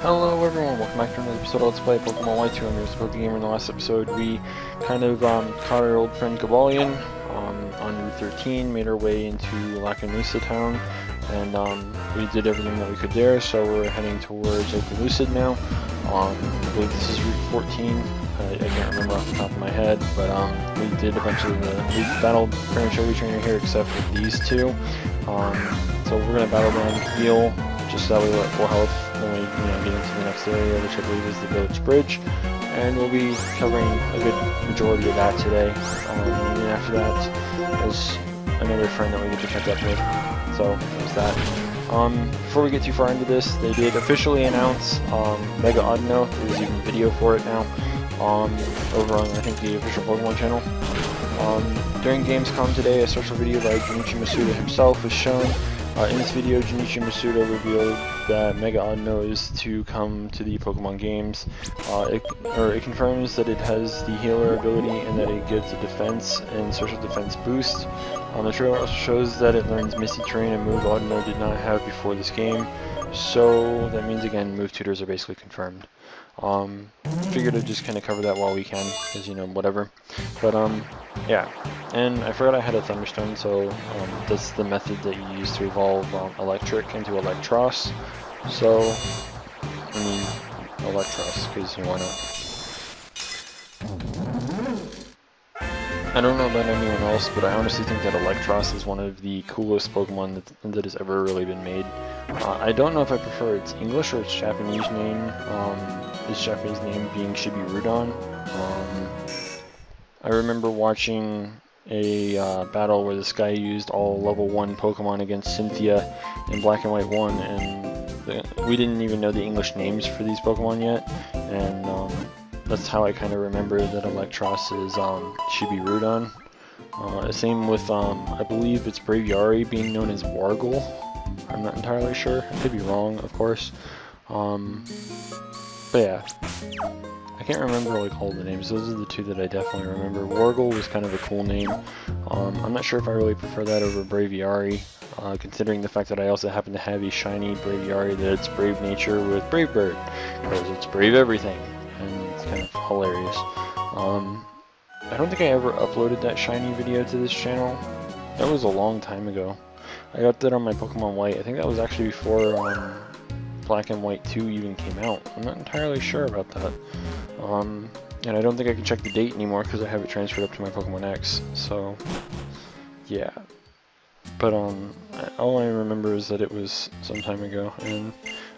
Hello everyone, welcome back to another episode of Let's Play Pokemon White 2. I'm your PokeGamer. In the last episode, we kind of caught our old friend Gabalion on Route 13, made our way into Lackanusa Town, and we did everything that we could there, so we're heading towards Opelucid now. I believe this is Route 14. I can't remember off the top of my head, but we did a bunch of we battled pretty much every trainer here except for these two. So we're going to battle them, heal, just that we will full health when we get into the next area, which I believe is the Village Bridge, and we'll be covering a good majority of that today. And after that, there's another friend that we get to catch up with, so there's that. Before we get too far into this, they did officially announce Mega Audino. There's even video for it now over on, I think, the official Pokemon channel. During Gamescom today, a social video by Junichi Masuda himself was shown. In this video, Junichi Masuda revealed that Mega Audino is to come to the Pokemon games. It confirms that it has the healer ability and that it gives a defense and social defense boost. The trailer also shows that it learns Misty Terrain, a move Audino did not have before this game. So that means, again, move tutors are basically confirmed. Figured to just kind of cover that while we can, because, whatever. But, yeah. And I forgot I had a Thunderstone, so that's the method that you use to evolve Electric into Electros. So, I mean, Electros, because why not? I don't know about anyone else, but I honestly think that Electros is one of the coolest Pokemon that has ever really been made. I don't know if I prefer its English or its Japanese name. Its Japanese name being Shibirudon. I remember watching a battle where this guy used all level 1 Pokemon against Cynthia in Black and White 1, and we didn't even know the English names for these Pokemon yet, and that's how I kind of remember that Electros is Shibirudon. Same with, I believe it's Braviary being known as Wargle. I'm not entirely sure. I could be wrong, of course. But yeah. I can't remember like all the names. Those are the two that I definitely remember. Wargle was kind of a cool name. I'm not sure if I really prefer that over Braviary, considering the fact that I also happen to have a shiny Braviary that's Brave Nature with Brave Bird, because it's brave everything, and it's kind of hilarious. I don't think I ever uploaded that shiny video to this channel. That was a long time ago. I got that on my Pokemon White. I think that was actually before Black and White 2 even came out. I'm not entirely sure about that. And I don't think I can check the date anymore because I have it transferred up to my Pokemon X, so yeah. But all I remember is that it was some time ago, and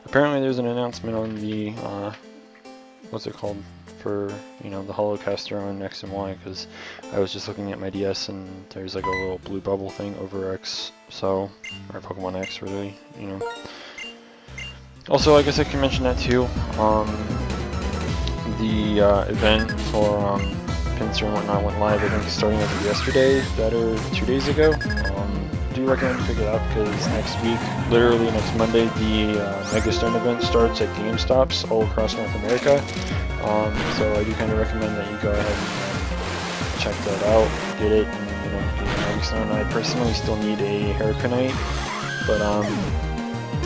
apparently there's an announcement on the, what's it called, for, the Holocaster on X and Y, because I was just looking at my DS and there's like a little blue bubble thing over X, so, or Pokemon X really, Also, I guess I can mention that too. The event for Pincer and whatnot went live, I think, starting as of yesterday, that or 2 days ago. Do recommend pick it up because next week, literally next Monday, the Mega Stone event starts at GameStops all across North America. So I do kind of recommend that you go ahead and check that out, get it, and get a Mega Stone. I personally still need a Hurricanite, but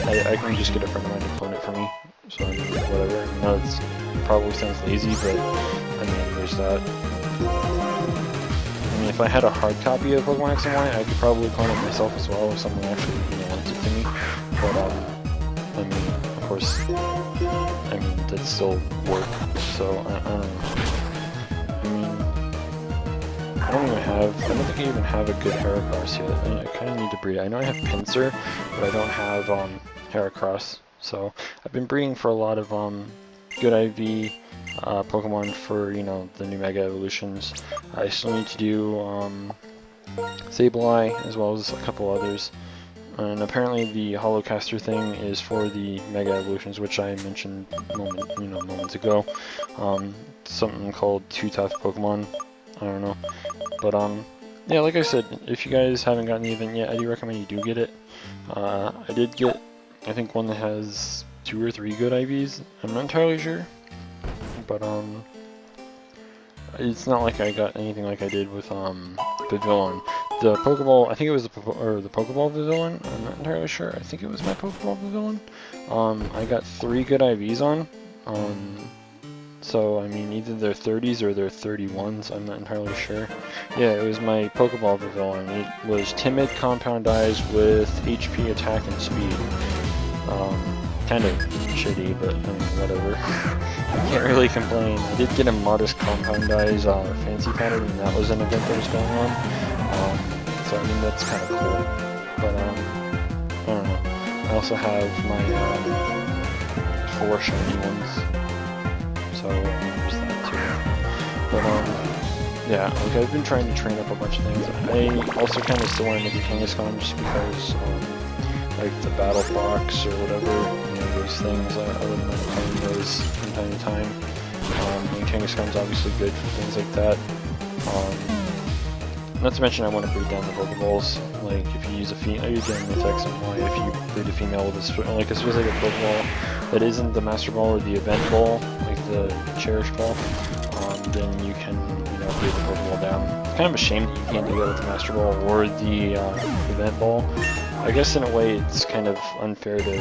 I can just get a friend of mine to clone it for me, so whatever. I know it probably sounds lazy, but I mean, there's that. I mean, if I had a hard copy of Pokemon X and Y, I could probably clone it myself as well if someone actually lends it to me. But I mean, of course, that's still work. So I don't know. I mean, I don't think I even have a good Heracross yet. I kind of need to breed. I know I have Pinsir, but I don't have Heracross. So I've been breeding for a lot of good IV Pokemon for, the new Mega Evolutions. I still need to do Sableye as well as a couple others. And apparently the Holocaster thing is for the Mega Evolutions, which I mentioned moments ago. Something called Two-Tough Pokemon. I don't know. But yeah, like I said, if you guys haven't gotten the event yet, I do recommend you do get it. I did get, I think, one that has 2 or 3 good IVs. I'm not entirely sure, but it's not like I got anything like I did with Pavilion. the Pokeball, I think it was the Pokeball Pavilion. I'm not entirely sure. I think it was my Pokeball Pavilion. I got 3 good IVs on. So I mean, either they're 30s or they're 31s. I'm not entirely sure. Yeah, it was my Pokeball Pavilion. It was Timid, Compound Eyes with HP, Attack, and Speed. Kind of shitty, but I mean, whatever. I can't really complain. I did get a modest Compound Eyes fancy pattern, and that was an event that was going on. So I mean, that's kind of cool. But I don't know. I also have my 4 shiny ones, so there's that too. But yeah, like I've been trying to train up a bunch of things. I also kind of still want to make a Kangaskhan just because, like the battle box or whatever, you know, those things. I wouldn't mind playing those from time to time. And Kangaskhan's obviously good for things like that. Not to mention I want to breed down the Pokeballs. Like if you use a female, you get the effects of why if you breed a female with a specific Pokeball that isn't the Master Ball or the Event Ball, like the Cherish Ball, then you can, you know, breed the Pokeball down. It's kind of a shame that you can't do that with the Master Ball or the Event Ball. I guess in a way it's kind of unfair to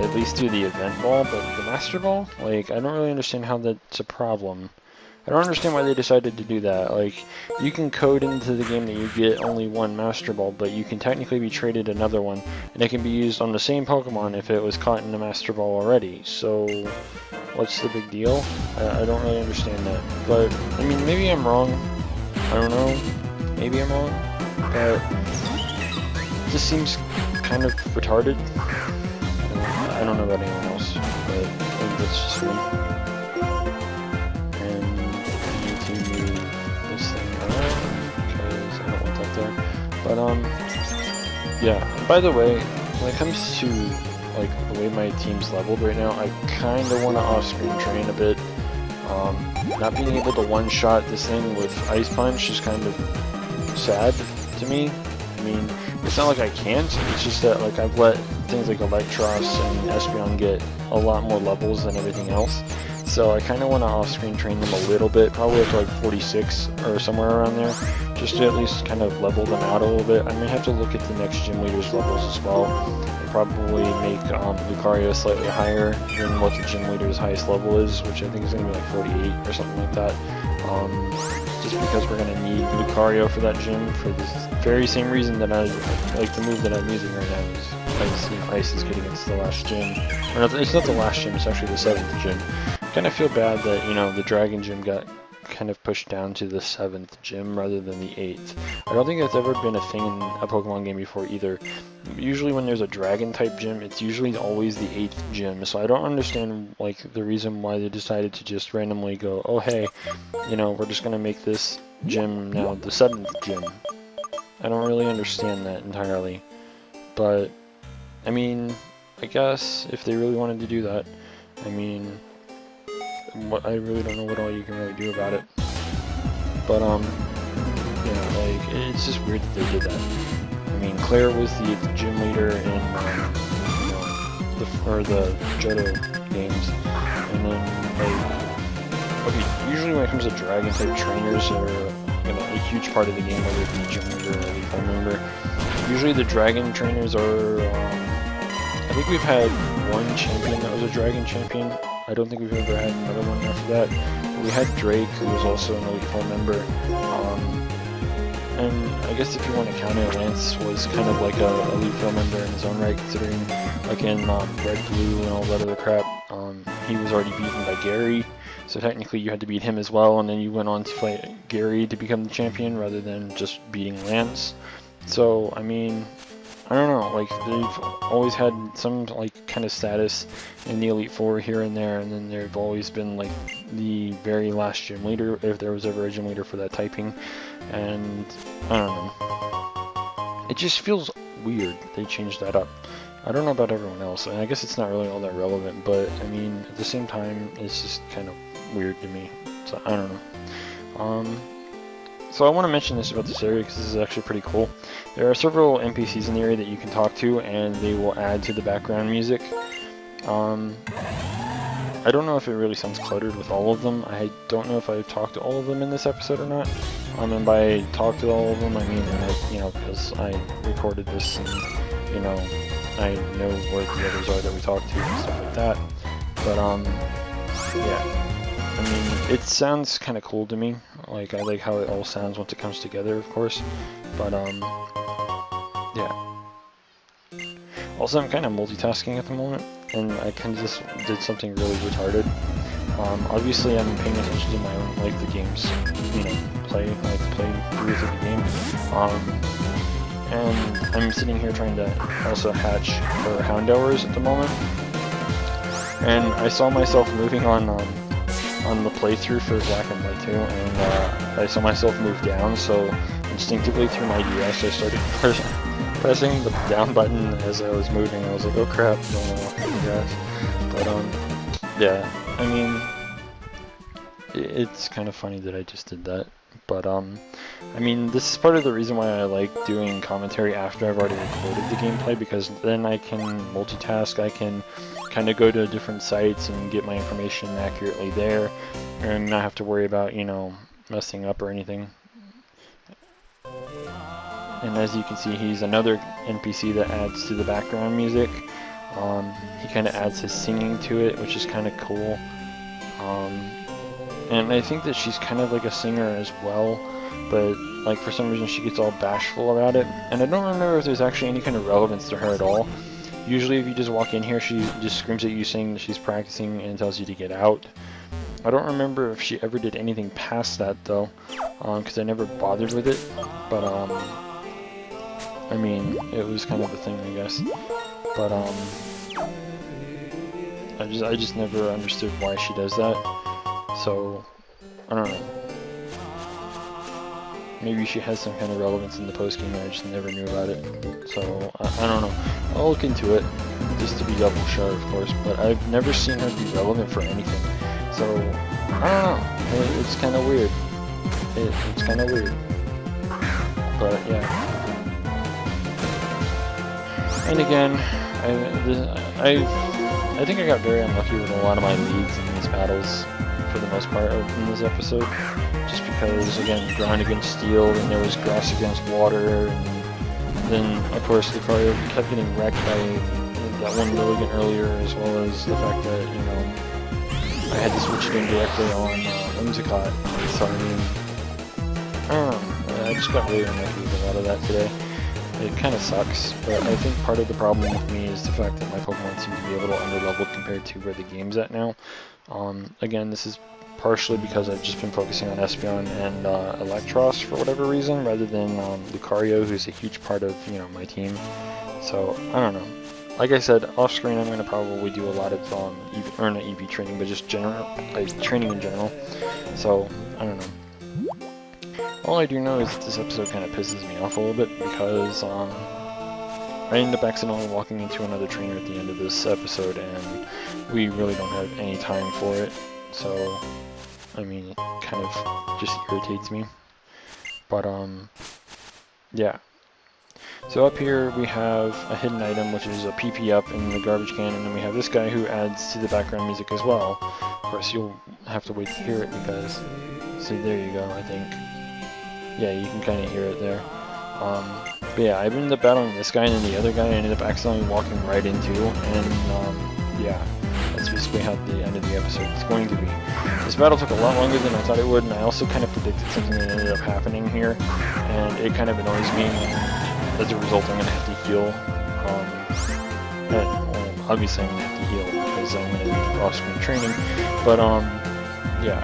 at least do the Event Ball, but the Master Ball, like, I don't really understand how that's a problem. I don't understand why they decided to do that. Like, you can code into the game that you get only 1 Master Ball, but you can technically be traded another one, and it can be used on the same Pokemon if it was caught in the Master Ball already. So, what's the big deal? I don't really understand that. But, I mean, maybe I'm wrong. I don't know. Maybe I'm wrong. But it just seems kind of retarded. I don't know about anyone else, but I think that's just me. But yeah, by the way, when it comes to like the way my team's leveled right now, I kind of want to off-screen train a bit. Not being able to one-shot this thing with Ice Punch is kind of sad to me. I mean, it's not like I can't, it's just that like I've let things like Electros and Espeon get a lot more levels than everything else. So I kind of want to off-screen train them a little bit, probably up to like 46 or somewhere around there, just to at least kind of level them out a little bit. I may have to look at the next gym leader's levels as well, and probably make Lucario slightly higher than what the gym leader's highest level is, which I think is going to be like 48 or something like that. Just because we're going to need Lucario for that gym for this very same reason that I like the move that I'm using right now is Ice. You know, Ice is good against the last gym. Or not, it's not the last gym, it's actually the 7th gym. I kind of feel bad that, you know, the Dragon Gym got kind of pushed down to the 7th gym rather than the 8th. I don't think that's ever been a thing in a Pokemon game before either. Usually when there's a Dragon type gym, it's usually always the 8th gym, so I don't understand like the reason why they decided to just randomly go, oh hey, you know, we're just going to make this gym now the 7th gym. I don't really understand that entirely, but I mean, I guess if they really wanted to do that, I mean, I really don't know what all you can really do about it. But yeah, like it's just weird that they did that. I mean, Claire was the gym leader in you know, the Johto games, and then like okay, usually when it comes to Dragon type trainers are a huge part of the game, whether it be gym leader or elite club member. Usually the Dragon trainers are I think we've had 1 champion that was a Dragon champion. I don't think we've ever had another one after that. We had Drake, who was also an Elite Four member. And I guess if you want to count it, Lance was kind of like a Elite Four member in his own right, considering like in Red, Blue, and all that other crap. He was already beaten by Gary, so technically you had to beat him as well, and then you went on to fight Gary to become the champion rather than just beating Lance. So, I mean, I don't know, like, they've always had some, like, kind of status in the Elite Four here and there, and then they've always been, like, the very last gym leader, if there was ever a gym leader for that typing, and, I don't know. It just feels weird they changed that up. I don't know about everyone else, and I guess it's not really all that relevant, but, I mean, at the same time, it's just kind of weird to me, so I don't know. So I want to mention this about this area because this is actually pretty cool. There are several NPCs in the area that you can talk to, and they will add to the background music. I don't know if it really sounds cluttered with all of them. I don't know if I've talked to all of them in this episode or not. And by talk to all of them, I mean, you know, because I recorded this and, you know, I know where the others are that we talked to and stuff like that. But, yeah, I mean, it sounds kind of cool to me. Like, I like how it all sounds once it comes together, of course. But, yeah. Also, I'm kind of multitasking at the moment, and I kind of just did something really retarded. Obviously, I'm paying attention to my own, like, the games, you know, play through the game. And I'm sitting here trying to also hatch for hound hours at the moment. And I saw myself moving on the playthrough for Black and White 2, and I saw myself move down, so instinctively through my DS I started pressing the down button as I was moving. I was like, oh crap, but yeah, I mean, it's kind of funny that I just did that. But I mean, this is part of the reason why I like doing commentary after I've already recorded the gameplay, because then I can multitask, I can kind of go to different sites and get my information accurately there, and not have to worry about, you know, messing up or anything. And as you can see, he's another NPC that adds to the background music. He kind of adds his singing to it, which is kind of cool. And I think that she's kind of like a singer as well, but like for some reason she gets all bashful about it. And I don't remember if there's actually any kind of relevance to her at all. Usually if you just walk in here, she just screams at you saying that she's practicing and tells you to get out. I don't remember if she ever did anything past that though, because I never bothered with it. But I mean, it was kind of a thing, I guess. But I just never understood why she does that. So, I don't know. Maybe she has some kind of relevance in the post-game, I just never knew about it. So, I don't know. I'll look into it, just to be double sure, of course, but I've never seen her be relevant for anything. So, I don't know. It's kind of weird. It's kind of weird. But, yeah. And again, I think I got very unlucky with a lot of my leads in these battles, for the most part, in this episode. Just because, again, ground against steel, and there was grass against water, and then, of course, Lucario kept getting wrecked by that one Milligan earlier, as well as the fact that, you know, I had to switch it in directly on Whimsicott. So, I mean, I don't know, I just got really unlucky with a lot of that today. It kind of sucks, but I think part of the problem with me is the fact that my Pokemon seem to be a little underleveled compared to where the game's at now. Again, this is partially because I've just been focusing on Espeon and Electros for whatever reason, rather than Lucario, who's a huge part of, you know, my team. So, I don't know. Like I said, off screen I'm going to probably do a lot of, or not EV training, but just general, like, training in general. So, I don't know. All I do know is that this episode kind of pisses me off a little bit, because I end up accidentally walking into another trainer at the end of this episode, and we really don't have any time for it. So, I mean, it kind of just irritates me. But, yeah. So up here we have a hidden item, which is a PP up in the garbage can, and then we have this guy who adds to the background music as well. Of course, you'll have to wait to hear it, because, see, there you go, I think. Yeah, you can kind of hear it there. But yeah, I ended up battling this guy, and then the other guy I ended up accidentally walking right into, and yeah, that's basically how the end of the episode is going to be. This battle took a lot longer than I thought it would, and I also kind of predicted something that ended up happening here, and it kind of annoys me. As a result, I'm going to have to heal. And obviously I'm going to have to heal, because I'm going to do off-screen training, but yeah.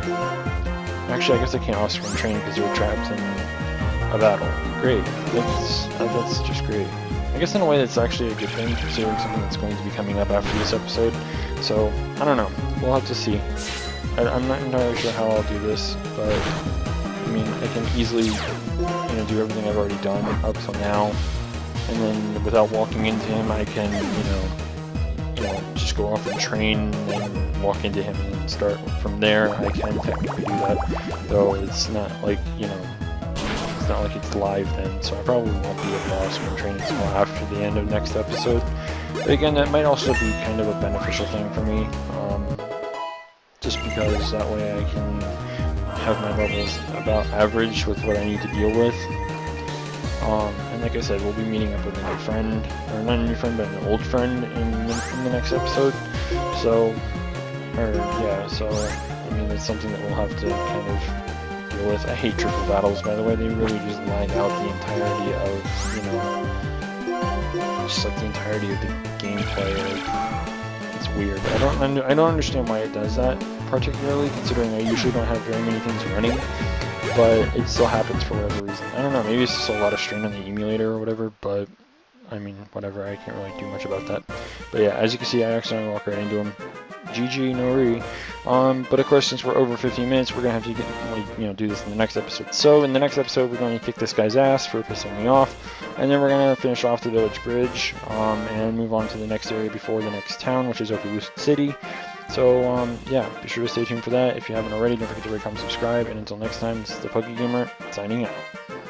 Actually, I guess I can't off-screen train because you were trapped in a battle. Great. That's just great. I guess in a way that's actually a good thing, considering something that's going to be coming up after this episode. So, I don't know. We'll have to see. I'm not entirely sure how I'll do this, but I mean, I can easily, you know, do everything I've already done up till now, and then without walking into him, I can, you know, just go off and train and walk into him and start from there. I can technically do that, though it's not like, you know, it's not like it's live then, so I probably won't be able to off-screen train until after the end of next episode. But again, that might also be kind of a beneficial thing for me. just because that way I can have my levels about average with what I need to deal with. And like I said, we'll be meeting up with a new friend, or not a new friend, but an old friend in the next episode. So, I mean, it's something that we'll have to kind of deal with. I hate triple battles, by the way. They really just lag out the entirety of, you know, just like the entirety of the gameplay. Like, it's weird. I don't understand why it does that particularly, considering I usually don't have very many things running, but it still happens for whatever reason. I don't know, maybe it's just a lot of strain on the emulator or whatever, but I mean, whatever, I can't really do much about that. But yeah, as you can see, I accidentally walked right into him. GG, no re. But of course, since we're over 15 minutes, we're gonna have to do this in the next episode. So in the next episode, we're going to kick this guy's ass for pissing me off, and then we're gonna finish off the village bridge, and move on to the next area before the next town, which is Overloosed City. So yeah, be sure to stay tuned for that. If you haven't already, don't forget to rate, comment, subscribe, and until next time, this is the PokeGamer signing out.